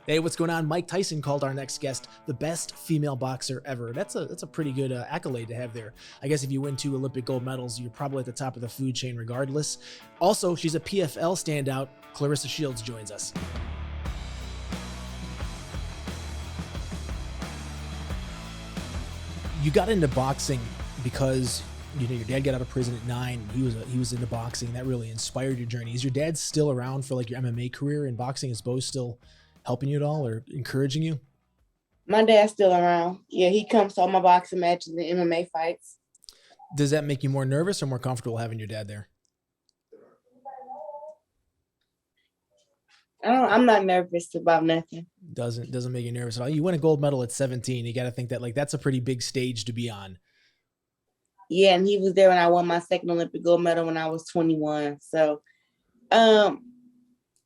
Hey, what's going on? Mike Tyson called our next guest the best female boxer ever. That's a pretty good accolade to have there. I guess if you win 2 Olympic gold medals, you're probably at the top of the food chain regardless. Also, she's a PFL standout. Claressa Shields joins us. You got into boxing because your dad got out of prison at 9. He was into boxing. That really inspired your journey. Is your dad still around for like your MMA career and boxing? Is Bo still helping you at all or encouraging you? My dad's still around. Yeah, he comes to all my boxing matches and MMA fights. Does that make you more nervous or more comfortable having your dad there? I'm not nervous about nothing. Doesn't make you nervous at all. You win a gold medal at 17. You got to think that like that's a pretty big stage to be on. Yeah, and he was there when I won my second Olympic gold medal when I was 21. So, um,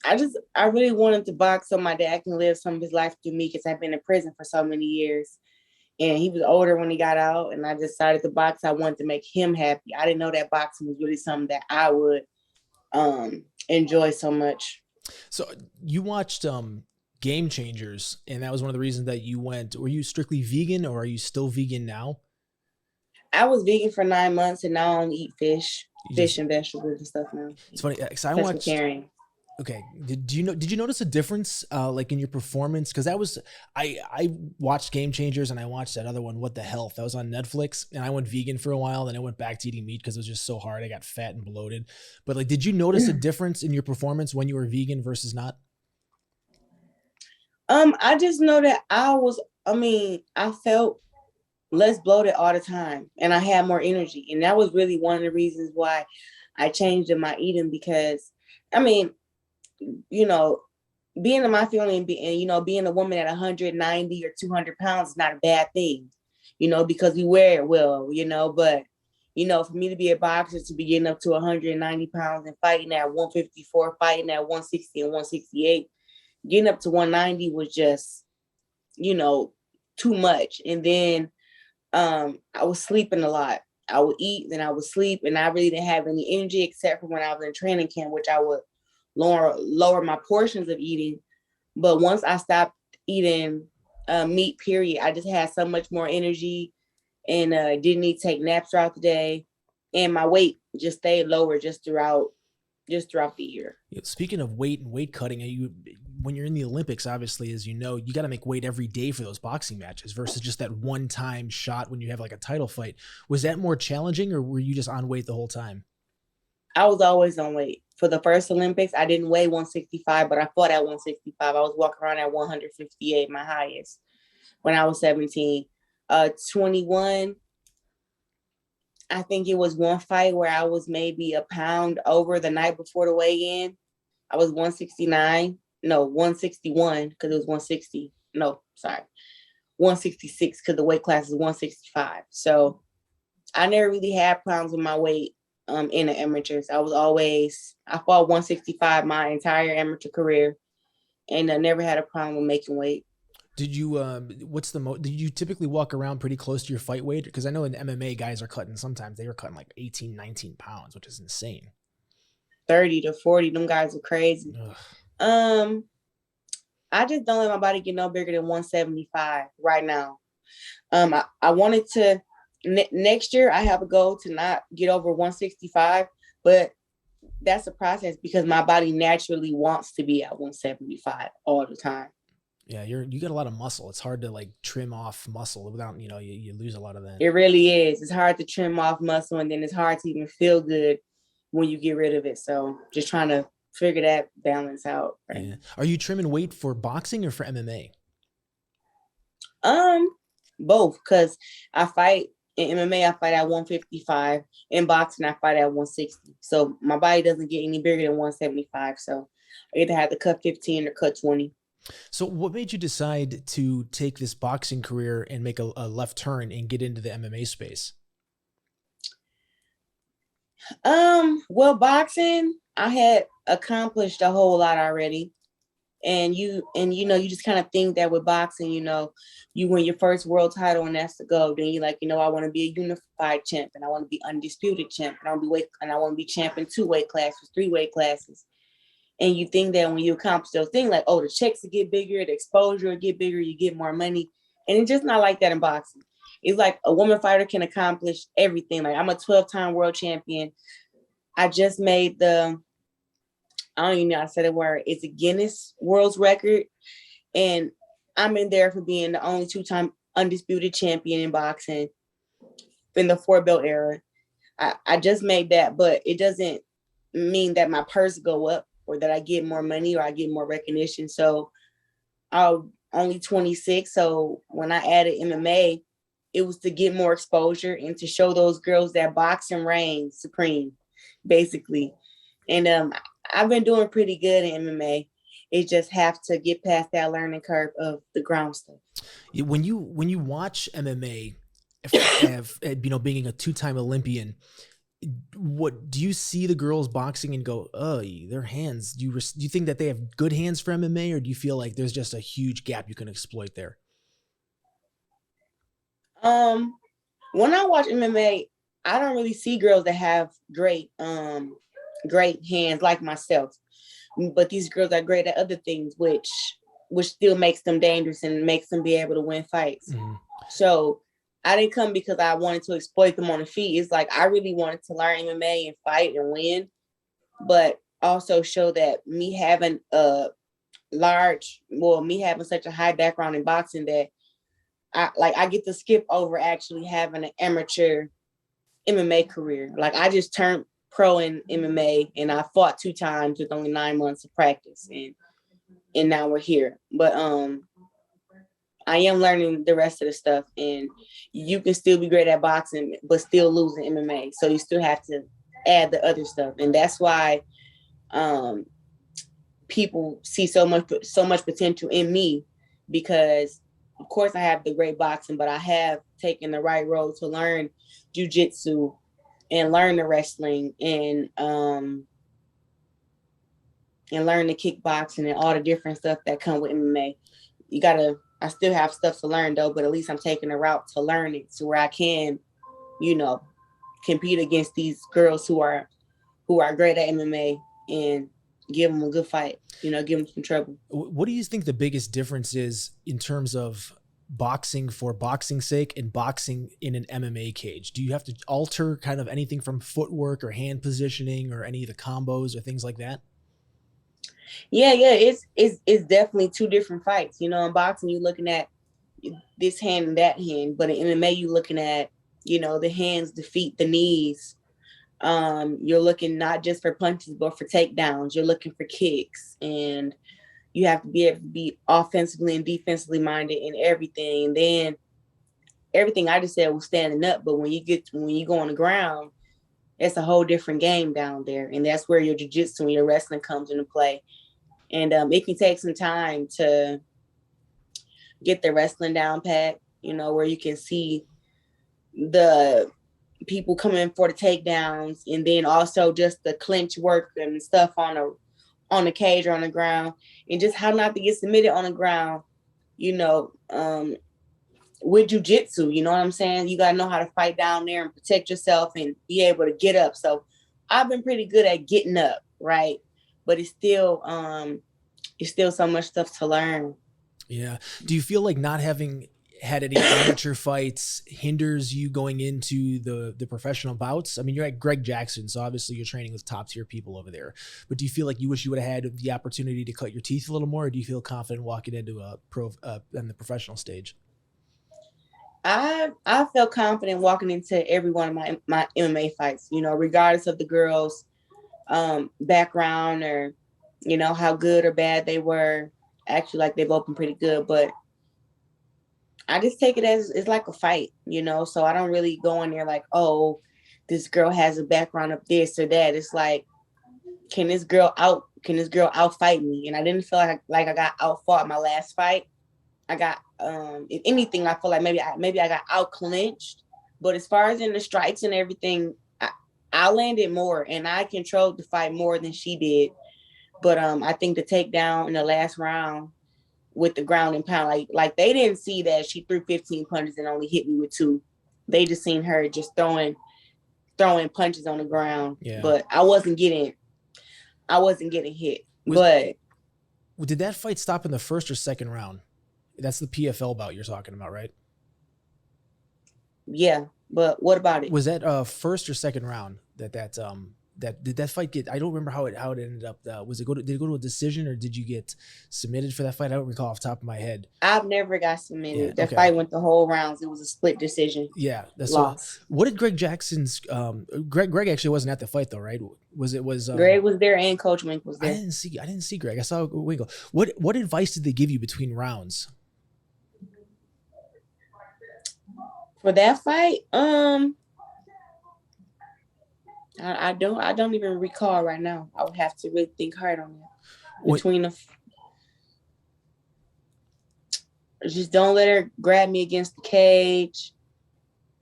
I really wanted to box so my dad can live some of his life through me because I've been in prison for so many years. And he was older when he got out, and I decided to box. I wanted to make him happy. I didn't know that boxing was really something that I would enjoy so much. So you watched Game Changers, and that was one of the reasons that you went. Were you strictly vegan, or are you still vegan now? I was vegan for 9 months, and now I only eat fish, You fish just and vegetables and stuff now. It's funny because I watched. Pescatarian. Okay, did you notice a difference like in your performance? Because that was I watched Game Changers and I watched that other one, What the Health, that was on Netflix, and I went vegan for a while, then I went back to eating meat because it was just so hard. I got fat and bloated. But like, did you notice a difference in your performance when you were vegan versus not? I just know that I felt less bloated all the time and I had more energy. And that was really one of the reasons why I changed in my eating because I mean, you know, being in my family being a woman at 190 or 200 pounds is not a bad thing, because we wear it well, but for me to be a boxer, to be getting up to 190 pounds and fighting at 154, fighting at 160 and 168, getting up to 190 was just, too much. And then I was sleeping a lot. I would eat, then I would sleep, and I really didn't have any energy except for when I was in training camp, which I would lower my portions of eating. But once I stopped eating meat, period, I just had so much more energy and didn't need to take naps throughout the day. And my weight just stayed lower just throughout the year. Speaking of weight and weight cutting, when you're in the Olympics, obviously, as you know, you got to make weight every day for those boxing matches versus just that one-time shot when you have like a title fight. Was that more challenging, or were you just on weight the whole time? I was always on weight. For the first Olympics, I didn't weigh 165, but I fought at 165. I was walking around at 158, my highest, when I was 17. 21, I think it was one fight where I was maybe a pound over the night before the weigh-in. I was 169. No, 161 because it was 160. No, sorry. 166 because the weight class is 165. So I never really had problems with my weight in the amateurs. I fought 165 my entire amateur career, and I never had a problem with making weight. Did you did you typically walk around pretty close to your fight weight? Because I know in MMA guys are cutting, sometimes they were cutting like 18, 19 pounds, which is insane. 30 to 40, them guys are crazy. Ugh. I just don't let my body get no bigger than 175 right now. I wanted to next year I have a goal to not get over 165, but that's a process because my body naturally wants to be at 175 all the time. Yeah, you got a lot of muscle. It's hard to like trim off muscle without, you lose a lot of that. It really is. It's hard to trim off muscle, and then it's hard to even feel good when you get rid of it. So just trying to figure that balance out. Right? Yeah. Are you trimming weight for boxing or for MMA? Both, because I fight in MMA, I fight at 155. In boxing, I fight at 160. So my body doesn't get any bigger than 175. So I either have to cut 15 or cut 20. So what made you decide to take this boxing career and make a left turn and get into the MMA space? Well, boxing, I had accomplished a whole lot already. And you just kind of think that with boxing, you win your first world title and that's the goal. Then you're like, I want to be a unified champ and I want to be undisputed champ and I want to be champ in 2 weight classes, 3 weight classes. And you think that when you accomplish those things, like, oh, the checks will get bigger, the exposure will get bigger, you get more money. And it's just not like that in boxing. It's like a woman fighter can accomplish everything. Like, I'm a 12-time world champion. I just made I don't even know how to say the word. It's a Guinness World's Record. And I'm in there for being the only 2-time undisputed champion in boxing in the 4-belt era. I just made that, but it doesn't mean that my purse go up or that I get more money or I get more recognition. So I'm only 26. So when I added MMA, it was to get more exposure and to show those girls that boxing reigns supreme, basically. And I've been doing pretty good in MMA. It just have to get past that learning curve of the ground stuff. When you watch MMA, being a 2-time Olympian, what do you see the girls boxing and go, oh, their hands? Do you think that they have good hands for MMA, or do you feel like there's just a huge gap you can exploit there? When I watch MMA, I don't really see girls that have great hands like myself. But these girls are great at other things, which still makes them dangerous and makes them be able to win fights. Mm-hmm. So I didn't come because I wanted to exploit them on the feet. It's like I really wanted to learn MMA and fight and win, but also show that me having me having such a high background in boxing that I get to skip over actually having an amateur MMA career. Like, I just turned pro in MMA and I fought 2 times with only 9 months of practice, and now we're here. But I am learning the rest of the stuff, and you can still be great at boxing but still lose in MMA. So you still have to add the other stuff, and that's why people see so much potential in me, because of course I have the great boxing, but I have taken the right road to learn jiu-jitsu and learn the wrestling and learn the kickboxing and all the different stuff that come with MMA. I still have stuff to learn though, but at least I'm taking a route to learn it to where I can, compete against these girls who are great at MMA and give them a good fight, give them some trouble. What do you think the biggest difference is in terms of boxing for boxing's sake and boxing in an MMA cage? Do you have to alter kind of anything from footwork or hand positioning or any of the combos or things like that? Yeah, it's definitely 2 different fights. In boxing, you're looking at this hand and that hand, but in MMA, you're looking at, the hands, the feet, the knees. You're looking not just for punches, but for takedowns. You're looking for kicks, and you have to be able to be offensively and defensively minded in everything. And then everything I just said was standing up, but when you go on the ground, it's a whole different game down there, and that's where your jiu-jitsu and your wrestling comes into play. And it can take some time to get the wrestling down pat, where you can see the people coming for the takedowns, and then also just the clinch work and stuff on the cage or on the ground, and just how not to get submitted on the ground, with jiu-jitsu, you know what I'm saying? You got to know how to fight down there and protect yourself and be able to get up. So I've been pretty good at getting up, right? But it's still so much stuff to learn. Yeah. Do you feel like not having had any amateur fights hinders you going into the professional bouts? I mean, you're at Greg Jackson, so obviously you're training with top tier people over there, but do you feel like you wish you would have had the opportunity to cut your teeth a little more, or do you feel confident walking into on the professional stage? I felt confident walking into every one of my MMA fights, regardless of the girls' background or, how good or bad they were. Actually, like, they've opened pretty good, but I just take it as it's like a fight, so I don't really go in there like, oh, this girl has a background of this or that. It's like, can this girl outfight me? And I didn't feel like I got outfought my last fight. I got, if anything, I feel like maybe I got out clinched, but as far as in the strikes and everything, I landed more and I controlled the fight more than she did. But I think the takedown in the last round with the ground and pound, like they didn't see that she threw 15 punches and only hit me with 2. They just seen her just throwing punches on the ground. Yeah. But I wasn't getting hit. Was But did that fight stop in the first or second round? That's the PFL bout you're talking about, right? yeah, but what about it? Was that first or second round that did that fight get? I don't remember how it ended up. Did it go to a decision or did you get submitted for that fight? I don't recall off the top of my head. I've never got Yeah. submitted. That Okay. fight went the whole rounds. It was a split decision Yeah. That's so. loss. What did Greg Jackson's Greg actually wasn't at the fight though, right? Was Greg was there and Coach Wink was there. I didn't see Greg. I saw Winkle. What advice did they give you between rounds? For that fight, I don't even recall right now. I would have to really think hard on that. Between the just don't let her grab me against the cage.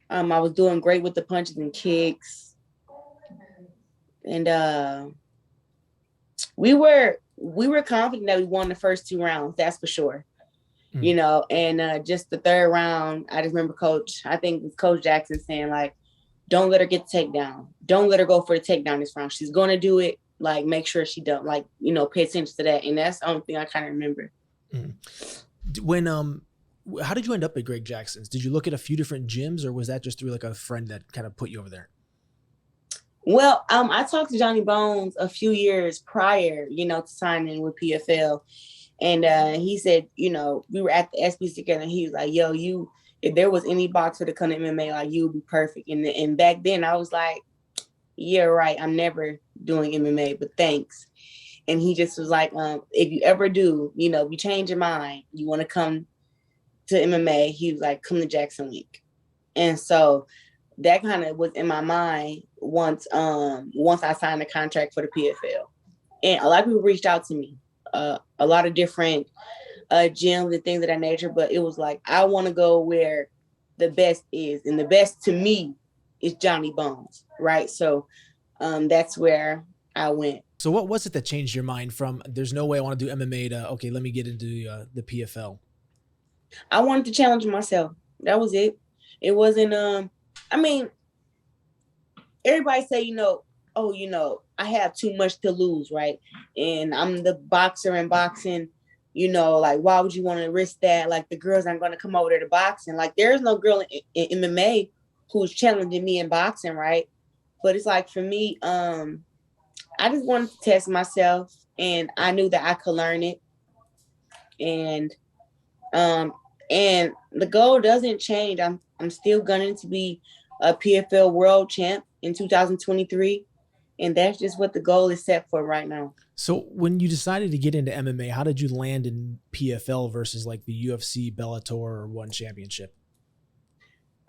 I was doing great with the punches and kicks. And we were confident that we won the first 2 rounds, that's for sure. You know, and just the third round, I just remember I think it was Coach Jackson saying, like, don't let her get the takedown. Don't let her go for the takedown this round. She's going to do it. Like, make sure she don't, like, you know, pay attention to that. And that's the only thing I kind of remember. When, how did you end up at Greg Jackson's? Did you look at a few different gyms or was that just through like a friend that kind of put you over there? Well, I talked to Johnny Bones a few years prior, you know, to signing with PFL. And he said, you know, we were at the SBC together and he was like, yo, if there was any boxer to come to MMA, like, you would be perfect. And back then I was like, yeah, right. I'm never doing MMA, but thanks. And he just was like, if you ever do, you know, if you change your mind, you want to come to MMA, he was like, come to Jackson Week. And so that kind of was in my mind once I signed the contract for the PFL. And a lot of people reached out to me, a lot of different gyms and things of that nature, but it was like, I want to go where the best is. And the best to me is Johnny Bones, right? So that's where I went. So what was it that changed your mind from there's no way I want to do MMA to, okay, let me get into the PFL? I wanted to challenge myself. That was it. It wasn't, I mean, everybody say, you know, oh, you know, I have too much to lose, right? And I'm the boxer in boxing, you know, like, why would you want to risk that? Like, the girls aren't going to come over there to boxing. Like, there's no girl in MMA who's challenging me in boxing, right? But it's like, for me, I just wanted to test myself, and I knew that I could learn it. And the goal doesn't change. I'm still gunning to be a PFL world champ in 2023. And that's just what the goal is set for right now. So when you decided to get into MMA, how did you land in PFL versus like the UFC, Bellator, or One Championship?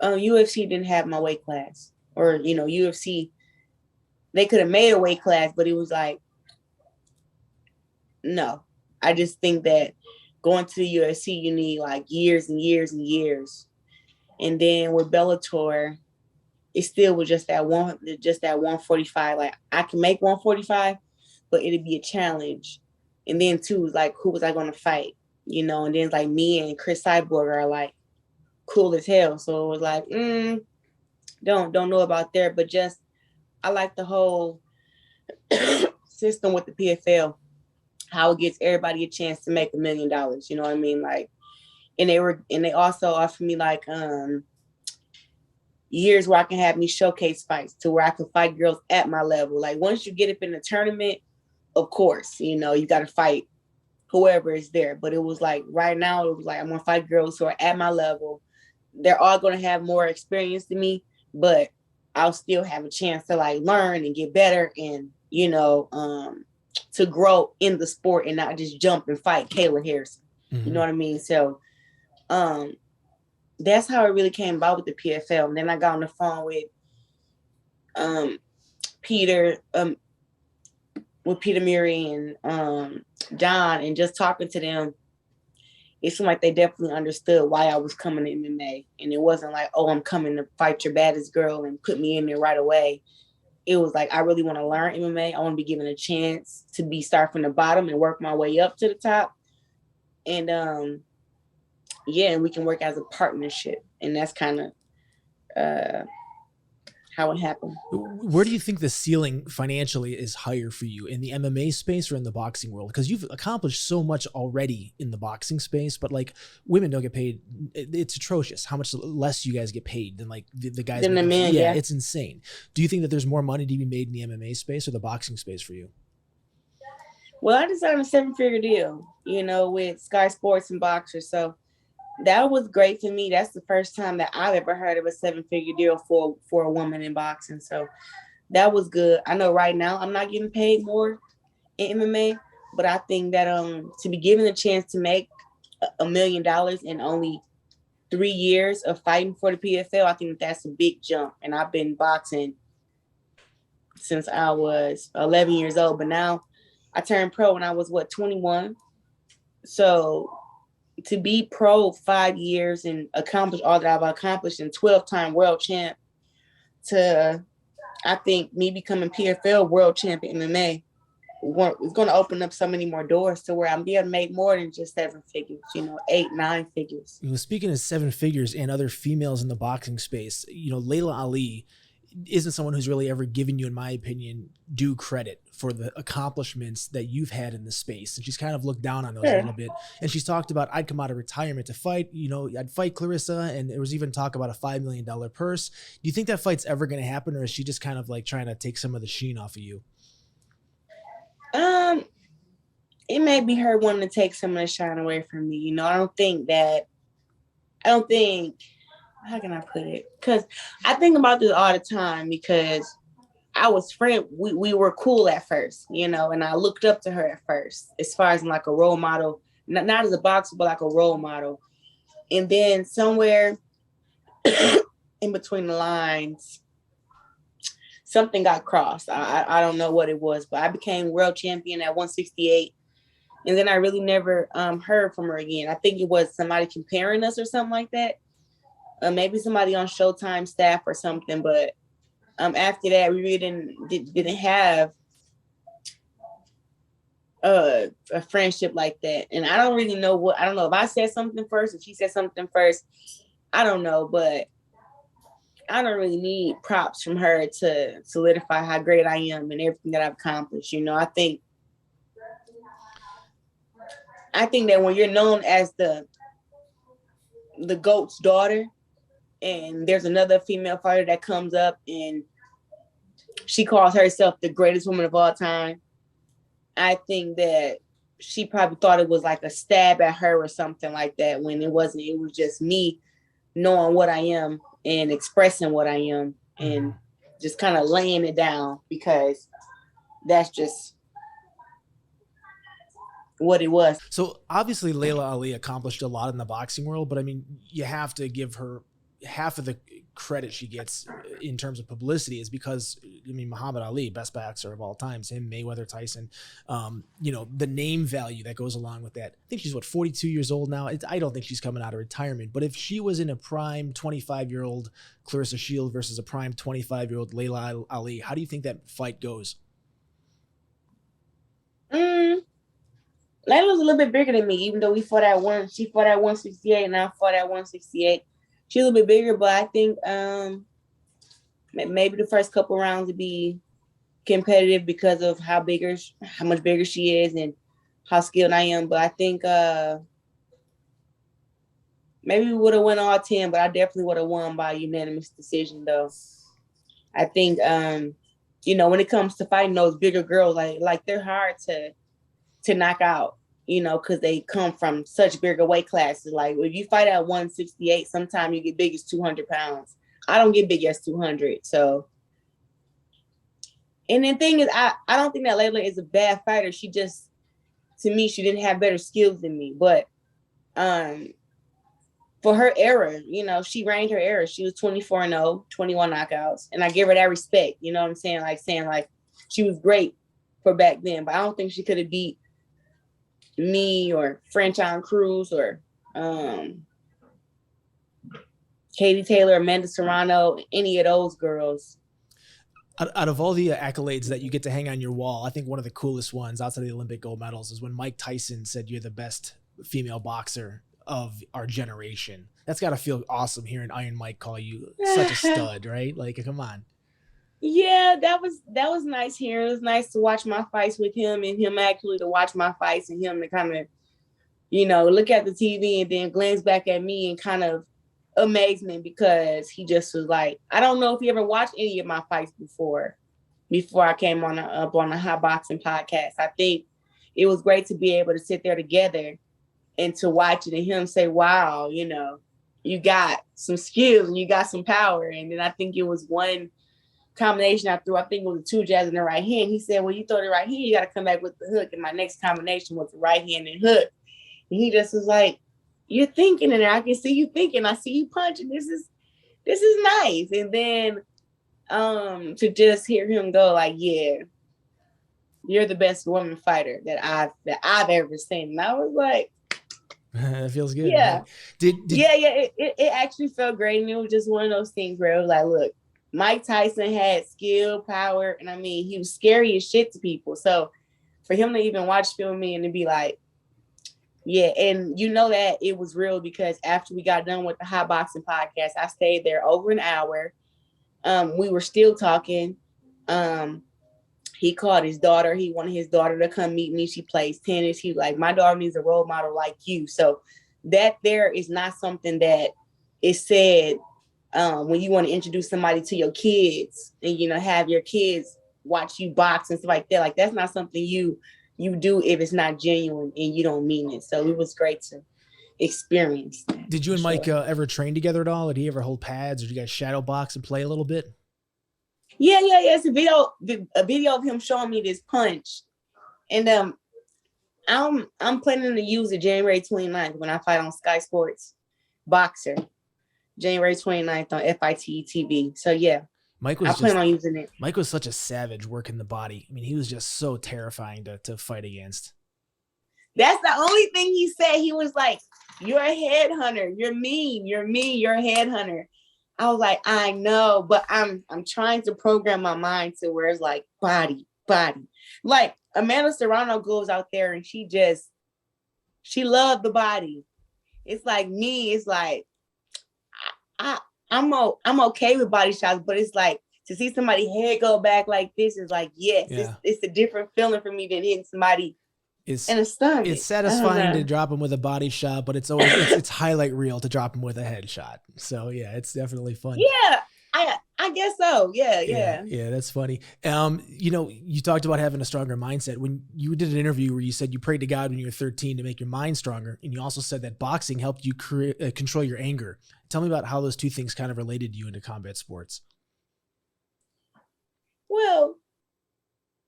UFC didn't have my weight class, or, you know, UFC, they could have made a weight class, but it was like, no. I just think that going to the UFC, you need like years and years and years. And then with Bellator, it still was just that 145. Like, I can make 145, but it'd be a challenge. And then too, like, who was I going to fight? You know, and then like me and Chris Cyborg are like cool as hell. So it was like, don't know about there, but just, I like the whole system with the PFL, how it gives everybody a chance to make $1 million. You know what I mean? Like, and they also offered me like years where I can have me showcase fights to where I can fight girls at my level. Like, once you get up in the tournament, of course, you know, you got to fight whoever is there. But it was like, right now, it was like, I'm going to fight girls who are at my level. They're all going to have more experience than me, but I'll still have a chance to like learn and get better and, you know, to grow in the sport and not just jump and fight Kayla Harrison. Mm-hmm. You know what I mean? So that's how it really came about with the PFL. And then I got on the phone with Peter Murray and Don, and just talking to them, it seemed like they definitely understood why I was coming to MMA. And it wasn't like, oh, I'm coming to fight your baddest girl and put me in there right away. It was like, I really want to learn MMA. I want to be given a chance to start from the bottom and work my way up to the top. And and we can work as a partnership. And that's kind of how how it happened. Where do you think the ceiling financially is higher for you, in the MMA space or in the boxing world? Because you've accomplished so much already in the boxing space, but like women don't get paid. It's atrocious how much less you guys get paid than like the guys. Then the making, men, yeah, yeah. it's insane. Do you think that there's more money to be made in the MMA space or the boxing space for you? Well, I just signed a 7-figure deal, with Sky Sports and Boxer. So that was great for me. That's the first time that I've ever heard of a 7-figure deal for a woman in boxing. So that was good. I know right now I'm not getting paid more in MMA, but I think that to be given a chance to make $1 million in only 3 years of fighting for the PFL, I think that's a big jump. And I've been boxing since I was 11 years old, but now I turned pro when I was 21. So to be pro 5 years and accomplish all that I've accomplished, and 12-time world champ, to I think me becoming PFL world champ in MMA is going to open up so many more doors to where I'm able to make more than just 7 figures, 8, 9 figures. Speaking of 7 figures and other females in the boxing space, Layla Ali isn't someone who's really ever given you, in my opinion, due credit for the accomplishments that you've had in the space. And she's kind of looked down on those a little bit. And she's talked about, I'd come out of retirement to fight, I'd fight Claressa. And there was even talk about a $5 million purse. Do you think that fight's ever going to happen? Or is she just kind of like trying to take some of the sheen off of you? It may be her wanting to take some of the shine away from me. I don't think, how can I put it? Because I think about this all the time, because I was we were cool at first, and I looked up to her at first, as far as like a role model, not as a boxer, but like a role model. And then somewhere in between the lines, something got crossed. I don't know what it was, but I became world champion at 168. And then I really never heard from her again. I think it was somebody comparing us or something like that. Maybe somebody on Showtime staff or something. But after that, we really didn't have a friendship like that. And I don't really know I don't know if I said something first, if she said something first. I don't know, but I don't really need props from her to solidify how great I am and everything that I've accomplished. I think that when you're known as the GOAT's daughter, and there's another female fighter that comes up and she calls herself the greatest woman of all time, I think that she probably thought it was like a stab at her or something like that, when it wasn't. It was just me knowing what I am and expressing what I am and just kind of laying it down, because that's just what it was. So obviously Layla Ali accomplished a lot in the boxing world, but I mean, you have to give her half of the credit she gets in terms of publicity is because, Muhammad Ali, best boxer of all time, him, Mayweather, Tyson, the name value that goes along with that. I think she's 42 years old now. I don't think she's coming out of retirement, but if she was in a prime 25-year-old Claressa Shields versus a prime 25-year-old Layla Ali, how do you think that fight goes? Layla's a little bit bigger than me, even though she fought at 168 and I fought at 168. She's a little bit bigger, but I think maybe the first couple rounds would be competitive because of how much bigger she is and how skilled I am. But I think maybe we would have won all 10, but I definitely would have won by unanimous decision, though. I think when it comes to fighting those bigger girls, like they're hard to knock out. Because they come from such bigger weight classes. Like if you fight at 168, sometimes you get big as 200 pounds. I don't get big as 200. So, and the thing is, I don't think that Layla is a bad fighter. She just, to me, she didn't have better skills than me. But for her era, she reigned her era. She was 24-0, 21 knockouts. And I give her that respect. You know what I'm saying? Saying she was great for back then. But I don't think she could have beat me or Franchon Cruz or Katie Taylor, Amanda Serrano, any of those girls. Out of all the accolades that you get to hang on your wall, I think one of the coolest ones outside of the Olympic gold medals is when Mike Tyson said you're the best female boxer of our generation. That's got to feel awesome hearing Iron Mike call you such a stud, right? Like, come on. Yeah, that was nice here. It was nice to watch my fights with him and him actually to watch my fights and him to kind of, look at the TV and then glance back at me and kind of amazement because he just was like, I don't know if he ever watched any of my fights before I came up on the Hot Boxing podcast. I think it was great to be able to sit there together and to watch it and him say, wow, you got some skills and you got some power. And then I think it was one combination I threw. I think it was the two jabs in the right hand. He said, well, you throw the right hand, you got to come back with the hook. And my next combination was the right hand and hook. And he just was like, you're thinking, and I can see you thinking. I see you punching. This is nice. And then to just hear him go like, yeah, you're the best woman fighter that I've ever seen. And I was like, That feels good. yeah, Man. Did yeah. It actually felt great. And it was just one of those things where it was like, look, Mike Tyson had skill, power, and I mean, he was scary as shit to people. So for him to even watch film me and to be like, yeah, and that it was real because after we got done with the Hot Boxing podcast, I stayed there over an hour. We were still talking. He called his daughter. He wanted his daughter to come meet me. She plays tennis. He was like, my daughter needs a role model like you. So that there is not something that is said when you want to introduce somebody to your kids and, have your kids watch you box and stuff like that. Like, that's not something you do if it's not genuine and you don't mean it. So it was great to experience that. Did you and Mike ever train together at all? Did he ever hold pads or did you guys shadow box and play a little bit? Yeah. It's a video of him showing me this punch. And I'm planning to use it January 29th when I fight on Sky Sports Boxer. January 29th on FITE TV. So yeah, I plan on using it. Mike was such a savage working the body. I mean, he was just so terrifying to fight against. That's the only thing he said. He was like, you're a headhunter. You're mean. You're a headhunter. I was like, I know, but I'm trying to program my mind to where it's like body. Like Amanda Serrano goes out there and she loved the body. It's like me. It's like, I'm okay with body shots, but it's like to see somebody head go back like this is like, yes, yeah. It's a different feeling for me than hitting somebody in a stomach. It's satisfying to drop him with a body shot, but it's always it's highlight reel to drop him with a headshot. So yeah, it's definitely fun. Yeah, I guess so. Yeah. That's funny. You talked about having a stronger mindset. When you did an interview where you said you prayed to God when you were 13 to make your mind stronger, and you also said that boxing helped you control your anger. Tell me about how those two things kind of related you into combat sports. Well,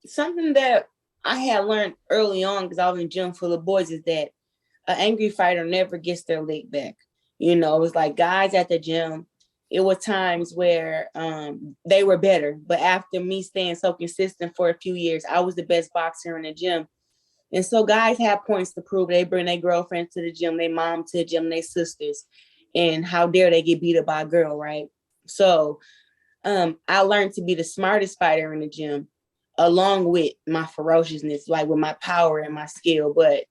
something that I had learned early on because I was in gym full of boys is that an angry fighter never gets their leg back. It was like guys at the gym. It was times where they were better, but after me staying so consistent for a few years, I was the best boxer in the gym. And so guys have points to prove. They bring their girlfriends to the gym, their mom to the gym, their sisters. And how dare they get beat up by a girl, right? So I learned to be the smartest fighter in the gym, along with my ferociousness, like with my power and my skill. But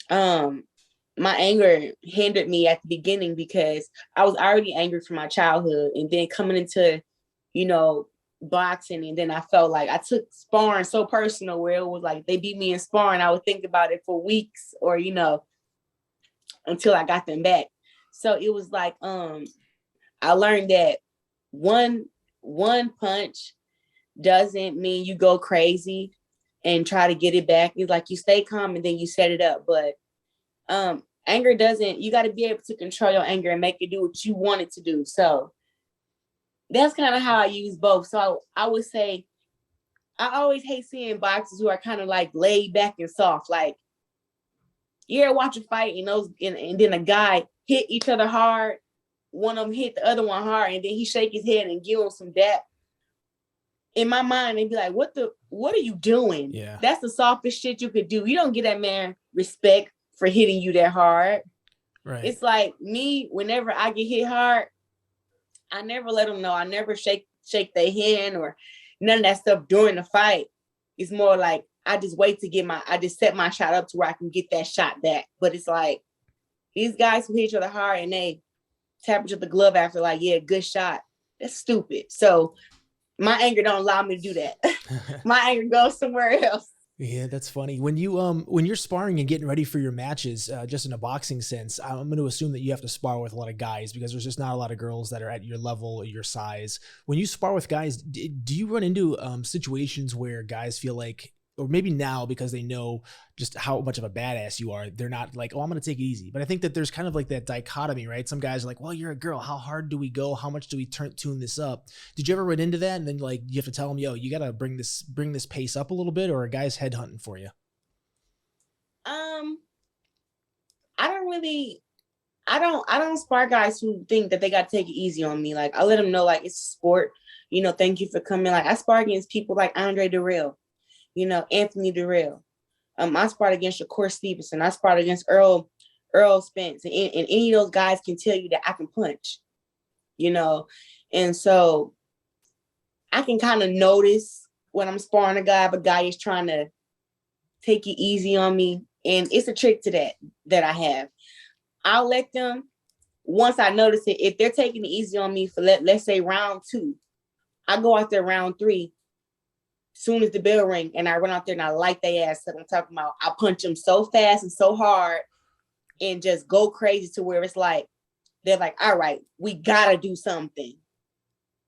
my anger hindered me at the beginning because I was already angry from my childhood. And then coming into, boxing, and then I felt like I took sparring so personal where it was like they beat me in sparring. I would think about it for weeks or, until I got them back. So it was like, I learned that one punch doesn't mean you go crazy and try to get it back. It's like you stay calm and then you set it up. But anger doesn't, you got to be able to control your anger and make it do what you want it to do. So that's kind of how I use both. So I would say, I always hate seeing boxers who are kind of like laid back and soft. Like you ever watch a fight and then a guy hit each other hard. One of them hit the other one hard, and then he shake his head and give him some dap. In my mind, they'd be like, what are you doing? Yeah. That's the softest shit you could do. You don't get that man respect for hitting you that hard. Right. It's like me, whenever I get hit hard, I never let them know. I never shake their hand or none of that stuff during the fight. It's more like I just wait to I just set my shot up to where I can get that shot back. But it's like these guys who hit each other hard and they tap each other the glove after like, yeah, good shot. That's stupid. So my anger don't allow me to do that. My anger goes somewhere else. Yeah, that's funny. When you're sparring and getting ready for your matches, just in a boxing sense, I'm going to assume that you have to spar with a lot of guys because there's just not a lot of girls that are at your level or your size. When you spar with guys, do you run into situations where guys feel like, or maybe now because they know just how much of a badass you are, they're not like, oh, I'm going to take it easy. But I think that there's kind of like that dichotomy, right? Some guys are like, well, you're a girl. How hard do we go? How much do we tune this up? Did you ever run into that? And then like, you have to tell them, yo, you got to bring this pace up a little bit, or a guy's headhunting for you? Um, I don't really, I don't spar guys who think that they got to take it easy on me. Like I let them know, like it's a sport. You know, thank you for coming. Like I spar against people like Andre Durrell, you know, Anthony Durrell. I sparred against Shakur Stevenson. I sparred against Earl Spence, and any of those guys can tell you that I can punch. You know, and so I can kind of notice when I'm sparring a guy, if a guy is trying to take it easy on me, and it's a trick to that I have. I'll let them, once I notice it, if they're taking it easy on me for let's say round 2, I go out there round 3, soon as the bell ring, and I run out there and I light their ass up. I'm talking about I punch them so fast and so hard and just go crazy to where it's like, they're like, all right, we gotta do something.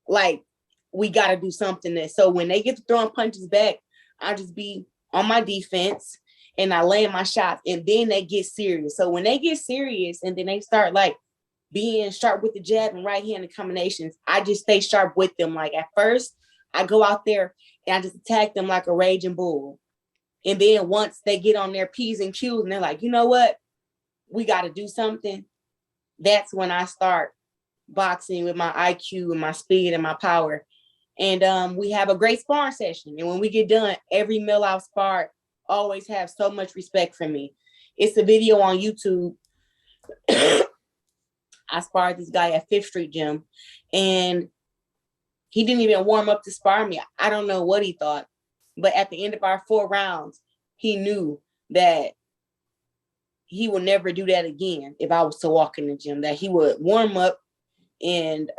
Like, we gotta do something there. So when they get to throwing punches back, I'll just be on my defense and I land my shots, and then they get serious. So when they get serious and then they start like being sharp with the jab and right-handed combinations, I just stay sharp with them. Like at first, I go out there and I just attack them like a raging bull. And then once they get on their P's and Q's and they're like, you know what? We got to do something. That's when I start boxing with my IQ and my speed and my power. And we have a great sparring session. And when we get done, every male I've sparred always have so much respect for me. It's a video on YouTube. I sparred this guy at Fifth Street Gym, and he didn't even warm up to spar me. I don't know what he thought, but at the end of our 4 rounds, he knew that he would never do that again if I was to walk in the gym, that he would warm up and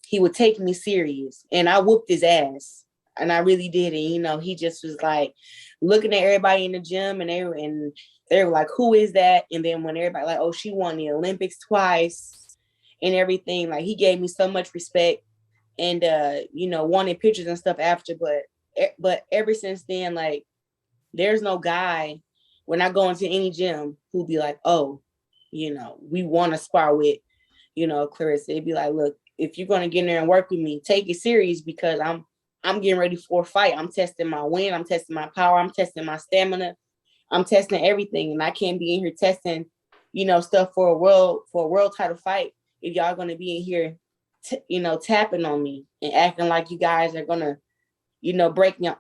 he would take me serious. And I whooped his ass. And I really did. And, you know, he just was like looking at everybody in the gym, and they were like, who is that? And then when everybody like, oh, she won the Olympics twice and everything, like he gave me so much respect and, you know, wanted pictures and stuff after. But ever since then, like, there's no guy when I go into any gym who'll be like, oh, you know, we want to spar with, you know, Claressa. It'd be like, look, if you're going to get in there and work with me, take it serious, because I'm getting ready for a fight. I'm testing my wind. I'm testing my power. I'm testing my stamina. I'm testing everything. And I can't be in here testing, you know, stuff for a world title fight if y'all going to be in here, you know, tapping on me and acting like you guys are going to, you know, break me.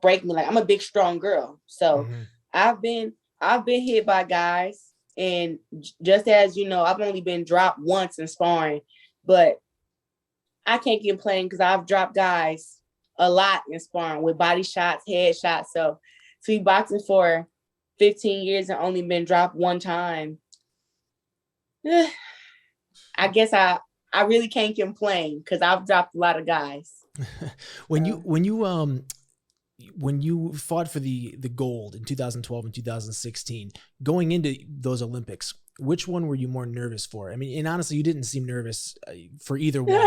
Like, I'm a big, strong girl. So I've been hit by guys. And just as, you know, I've only been dropped once in sparring, but I can't complain because I've dropped guys a lot in sparring with body shots, head shots. So to be boxing for 15 years and only been dropped one time, I guess I really can't complain because I've dropped a lot of guys. When you fought for the gold in 2012 and 2016, going into those Olympics, which one were you more nervous for? I mean, and honestly, you didn't seem nervous for either one.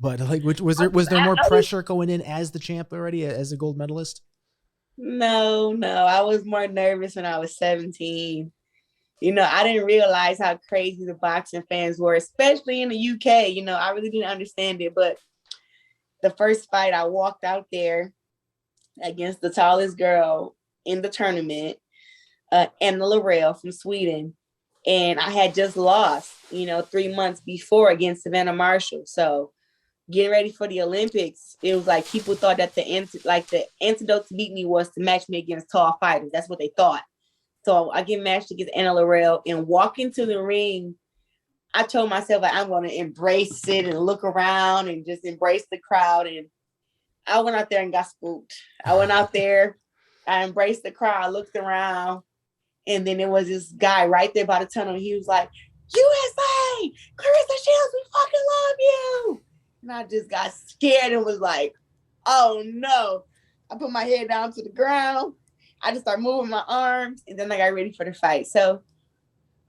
But like, was there more pressure going in as the champ already, as a gold medalist? No, I was more nervous when I was 17. You know, I didn't realize how crazy the boxing fans were, especially in the UK. You know, I really didn't understand it. But the first fight, I walked out there against the tallest girl in the tournament, Anna Laurel from Sweden. And I had just lost, you know, 3 months before against Savannah Marshall. So getting ready for the Olympics, it was like people thought that the antidote to beat me was to match me against tall fighters. That's what they thought. So I get matched against Anna Laurel and walk into the ring. I told myself, like, I'm going to embrace it and look around and just embrace the crowd. And I went out there and got spooked. I went out there, I embraced the crowd, looked around, and then there was this guy right there by the tunnel. He was like, USA, Claressa Shields, we fucking love you. And I just got scared and was like, Oh no. I put my head down to the ground. I just start moving my arms, and then I got ready for the fight. So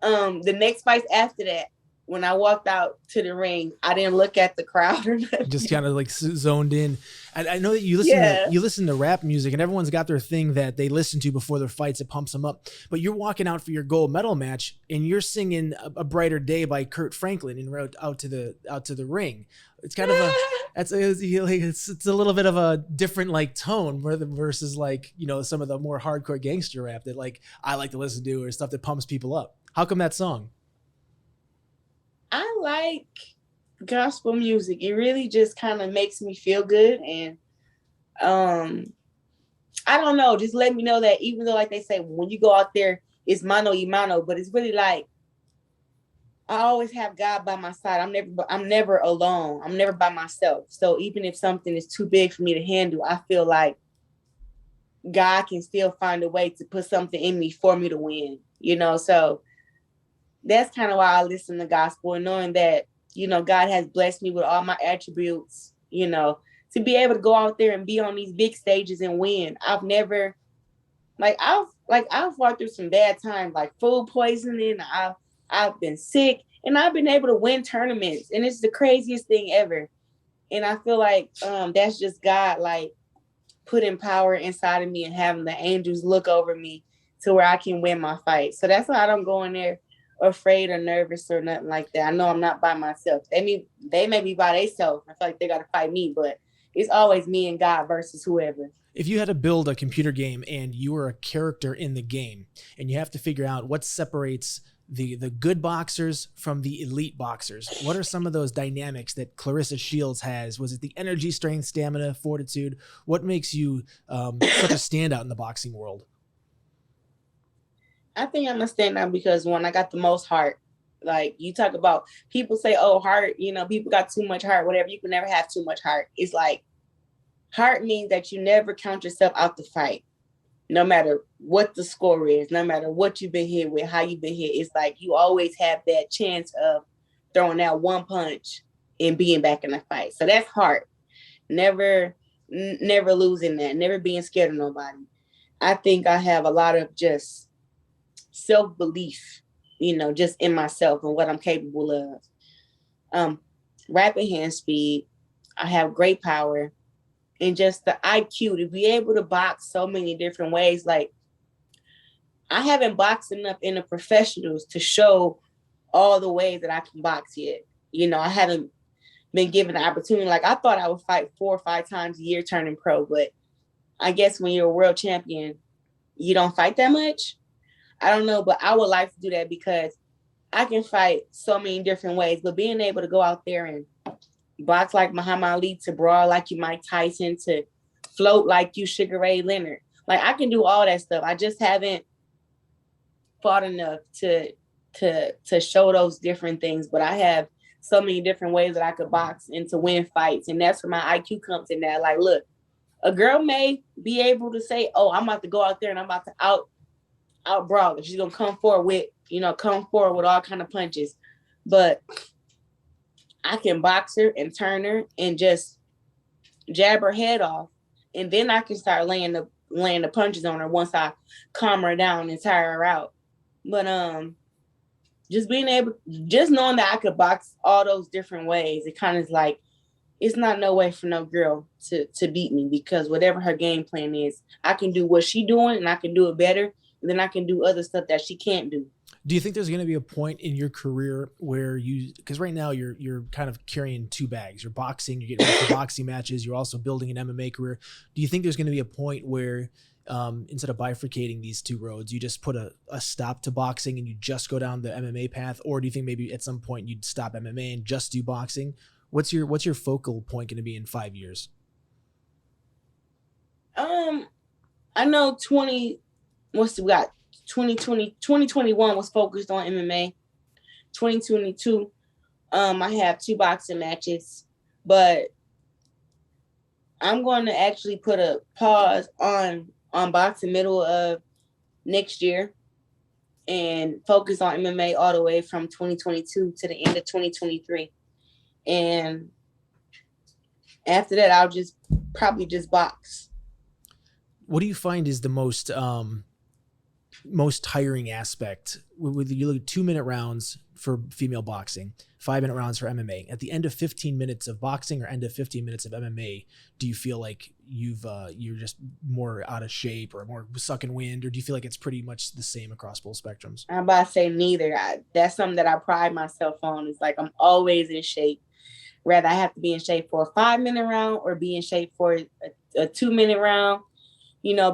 the next fights after that, when I walked out to the ring, I didn't look at the crowd or nothing. Just kind of like zoned in. And I know that Yeah. you listen to rap music, and everyone's got their thing that they listen to before their fights. It pumps them up. But you're walking out for your gold medal match, and you're singing "A Brighter Day" by Kurt Franklin and route out to the ring. It's kind of it's a little bit of a different like tone versus like, you know, some of the more hardcore gangster rap that like I like to listen to, or stuff that pumps people up. How come that song? I like gospel music. It really just kind of makes me feel good. And I don't know, just let me know that even though, like they say, when you go out there, it's mano y mano, but it's really like I always have God by my side. I'm never alone. I'm never by myself. So even if something is too big for me to handle, I feel like God can still find a way to put something in me for me to win, you know? So that's kind of why I listen to gospel, and knowing that, you know, God has blessed me with all my attributes, you know, to be able to go out there and be on these big stages and win. I've fought through some bad times, like food poisoning. I've been sick, and I've been able to win tournaments, and it's the craziest thing ever. And I feel like that's just God, like, putting power inside of me and having the angels look over me to where I can win my fight. So that's why I don't go in there afraid or nervous or nothing like that. I know I'm not by myself. They may be by themselves. I feel like they got to fight me, but it's always me and God versus whoever. If you had to build a computer game and you were a character in the game, and you have to figure out what separates the good boxers from the elite boxers, what are some of those dynamics that Claressa Shields has? Was it the energy, strength, stamina, fortitude? What makes you such a standout in the boxing world? I think I'm a standout because, one, I got the most heart. Like, you talk about, people say, oh, heart, you know, people got too much heart, whatever. You can never have too much heart. It's like, heart means that you never count yourself out the fight, no matter what the score is, no matter what you've been hit with, how you've been hit. It's like you always have that chance of throwing out one punch and being back in the fight. So that's heart. Never losing that, never being scared of nobody. I think I have a lot of just self-belief, you know, just in myself and what I'm capable of. Rapid hand speed. I have great power, and just the IQ to be able to box so many different ways. Like, I haven't boxed enough in the professionals to show all the ways that I can box yet. You know, I haven't been given the opportunity. Like, I thought I would fight 4 or 5 times a year turning pro, but I guess when you're a world champion, you don't fight that much. I don't know, but I would like to do that because I can fight so many different ways. But being able to go out there and box like Muhammad Ali, to brawl like you Mike Tyson, to float like you Sugar Ray Leonard, like, I can do all that stuff. I just haven't fought enough to show those different things. But I have so many different ways that I could box and to win fights, and that's where my IQ comes in. That, like, look, a girl may be able to say, "Oh, I'm about to go out there and I'm about to out brawl her. She's gonna come forward with all kind of punches," but I can box her and turn her and just jab her head off, and then I can start laying the punches on her once I calm her down and tire her out. But just knowing that I could box all those different ways, it kind of is like, it's not no way for no girl to beat me, because whatever her game plan is, I can do what she doing and I can do it better, and then I can do other stuff that she can't do. Do you think there's going to be a point in your career where because right now you're kind of carrying 2 bags. You're boxing, you're getting ready for boxing matches, you're also building an MMA career. Do you think there's going to be a point where instead of bifurcating these 2 roads, you just put a stop to boxing and you just go down the MMA path? Or do you think maybe at some point you'd stop MMA and just do boxing? What's your focal point going to be in 5 years? I know 2021 was focused on MMA. 2022, I have 2 boxing matches, but I'm going to actually put a pause on boxing middle of next year and focus on MMA all the way from 2022 to the end of 2023. And After that, I'll just probably just box. What do you find is the most tiring aspect with you look at 2-minute rounds for female boxing, 5-minute rounds for MMA? At the end of 15 minutes of boxing or end of 15 minutes of MMA, do you feel like you're just more out of shape or more sucking wind, or do you feel like it's pretty much the same across both spectrums? I'm about to say neither. That's something that I pride myself on. It's like I'm always in shape. Rather, I have to be in shape for a 5-minute round or be in shape for a 2-minute round.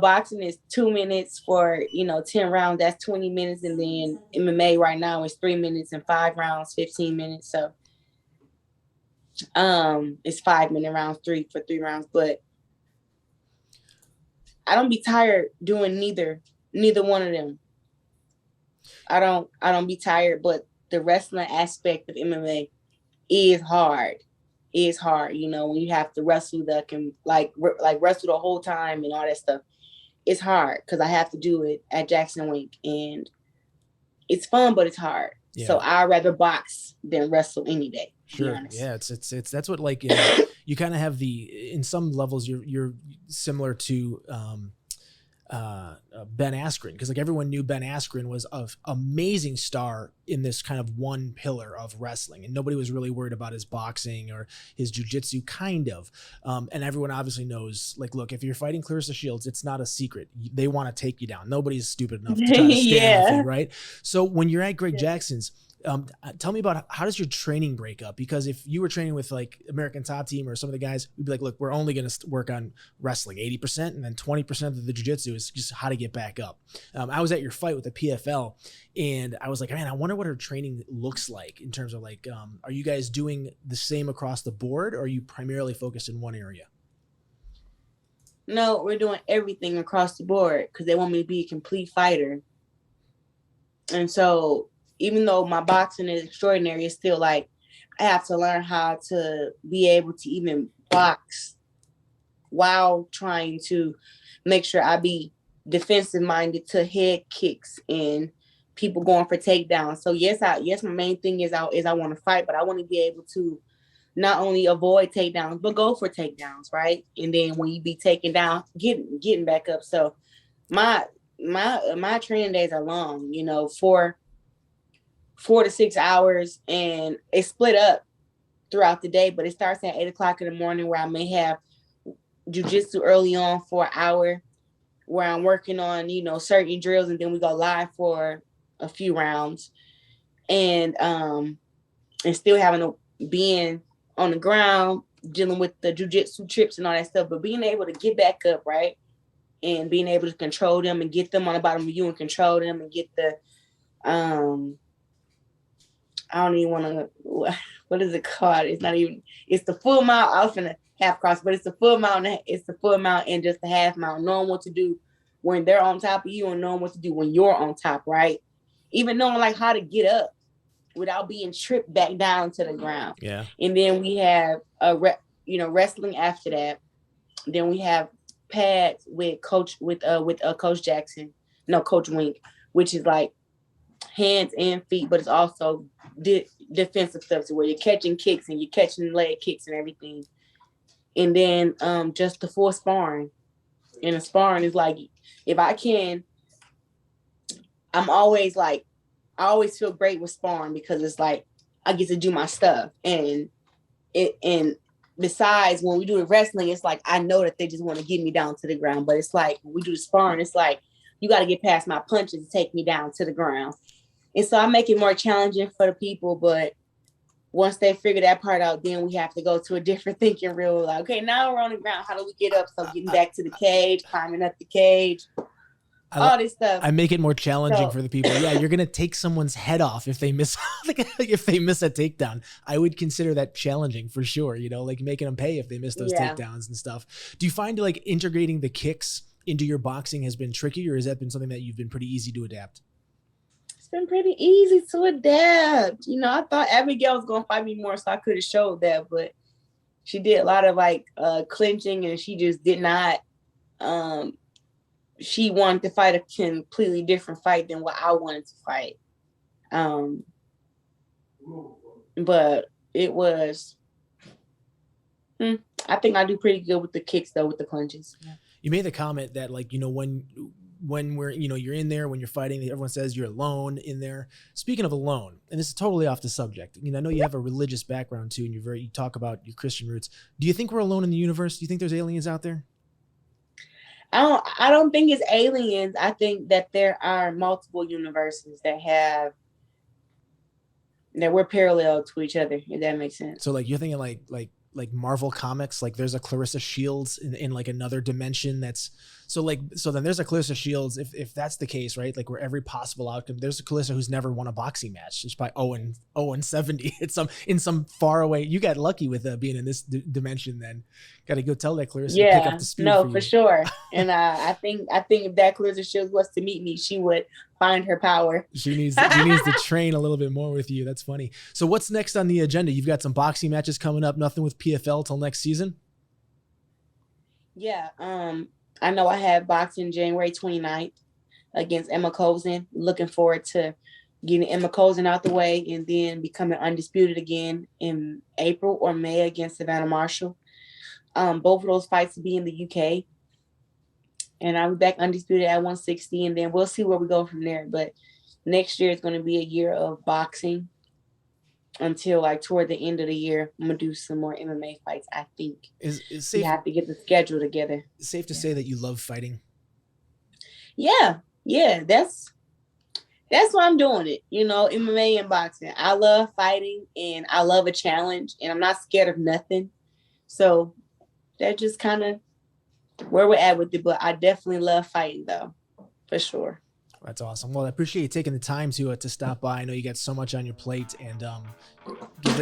Boxing is 2 minutes for, 10 rounds. That's 20 minutes. And then MMA right now is 3 minutes and 5 rounds, 15 minutes. So it's 5-minute rounds, 3 rounds. But I don't be tired doing neither one of them. I don't be tired, but the wrestling aspect of MMA is hard. It's hard, when you have to wrestle like wrestle the whole time and all that stuff. It's hard because I have to do it at Jackson Wink, and it's fun, but it's hard. Yeah. So I'd rather box than wrestle any day. Sure. Yeah. It's that's what, like, you kind of have in some levels, you're similar to, Ben Askren, because like everyone knew Ben Askren was an amazing star in this kind of one pillar of wrestling, and nobody was really worried about his boxing or his jiu-jitsu, kind of. And everyone obviously knows, like, look, if you're fighting Claressa Shields, it's not a secret. They want to take you down. Nobody's stupid enough to try to stand with you, right? So when you're at Greg Jackson's, tell me about how does your training break up? Because if you were training with like American Top Team or some of the guys, we'd be like, look, we're only going to work on wrestling 80%, and then 20% of the jiu-jitsu is just how to get back up. I was at your fight with the PFL, and I was like, man, I wonder what her training looks like in terms of like, are you guys doing the same across the board, or are you primarily focused in one area? No, we're doing everything across the board because they want me to be a complete fighter. And so even though my boxing is extraordinary, it's still like I have to learn how to be able to even box while trying to make sure I be defensive minded to head kicks and people going for takedowns. So yes, my main thing is I want to fight, but I want to be able to not only avoid takedowns, but go for takedowns, right? And then when you be taken down, getting back up. So my training days are long, 4 to 6 hours, and it's split up throughout the day, but it starts at 8 o'clock in the morning where I may have jiu-jitsu early on for an hour where I'm working on, certain drills, and then we go live for a few rounds, and still having to being on the ground, dealing with the jiu-jitsu trips and all that stuff, but being able to get back up, right? And being able to control them and get them on the bottom of you and control them and get the, I don't even want to, what is it called? It's the full mount. I was going to half cross, but it's the full mount. It's the full mount and just the half mount. Knowing what to do when they're on top of you and knowing what to do when you're on top, right? Even knowing like how to get up without being tripped back down to the ground. Yeah. And then we have wrestling after that. Then we have pads with Coach Jackson, Coach Wink, which is like hands and feet, but it's also defensive stuff, so where you're catching kicks and you're catching leg kicks and everything. And then just the full sparring. And the sparring is like, if I can, I always feel great with sparring because it's like I get to do my stuff. And besides, when we do the wrestling, it's like I know that they just want to get me down to the ground. But it's like when we do the sparring, it's like you got to get past my punches to take me down to the ground. And so I make it more challenging for the people. But once they figure that part out, then we have to go to a different thinking reel. Like, okay, now we're on the ground. How do we get up? So getting back to the cage, climbing up the cage, all this stuff. I make it more challenging for the people. Yeah, you're gonna take someone's head off if they miss if they miss a takedown. I would consider that challenging for sure. Like making them pay if they miss those takedowns and stuff. Do you find like integrating the kicks into your boxing has been tricky, or has that been something that you've been pretty easy to adapt? It's been pretty easy to adapt. I thought Abigail was gonna fight me more, so I could have showed that, but she did a lot of like clinching, and she just did not. She wanted to fight a completely different fight than what I wanted to fight. But it was, I I think I do pretty good with the kicks though, with the punches. Yeah. You made the comment that like, you know, when we're, you know, you're in there, when you're fighting, everyone says you're alone in there. Speaking of alone, and this is totally off the subject. You know, I know you have a religious background too, and you talk about your Christian roots. Do you think we're alone in the universe? Do you think there's aliens out there? I don't think it's aliens. I think that there are multiple universes that we're parallel to each other, if that makes sense. So like you're thinking like Marvel comics, like there's a Claressa Shields in like another dimension that's so then there's a Claressa Shields if that's the case, right? Like where every possible outcome, there's a Claressa who's never won a boxing match. She's by 0-70. It's in some far away. You got lucky with being in this dimension. Then got to go tell that Claressa to pick up the speed. No, for sure. And I think if that Claressa Shields was to meet me, she would find her power. She needs to train a little bit more with you. That's funny. So what's next on the agenda? You've got some boxing matches coming up. Nothing with PFL till next season. Yeah. I know I have boxing January 29th against Emma Cozen. Looking forward to getting Emma Cozen out the way and then becoming undisputed again in April or May against Savannah Marshall. Both of those fights will be in the UK. And I'll be back undisputed at 160, and then we'll see where we go from there. But next year is going to be a year of boxing until like toward the end of the year. I'm going to do some more MMA fights, I think. Is safe, we have to get the schedule together. It's safe to say that you love fighting? Yeah. That's why I'm doing it. You know, MMA and boxing. I love fighting, and I love a challenge, and I'm not scared of nothing. So that just kind of where we're at with it, but I definitely love fighting though, for sure. That's awesome. Well, I appreciate you taking the time to stop by. I know you got so much on your plate, and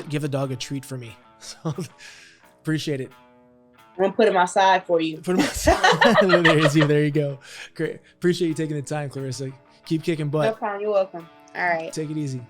give the dog a treat for me. So appreciate it. I'm gonna put him outside for you. Put him outside. There you go. Great. Appreciate you taking the time, Claressa. Keep kicking butt. No problem. You're welcome. All right. Take it easy.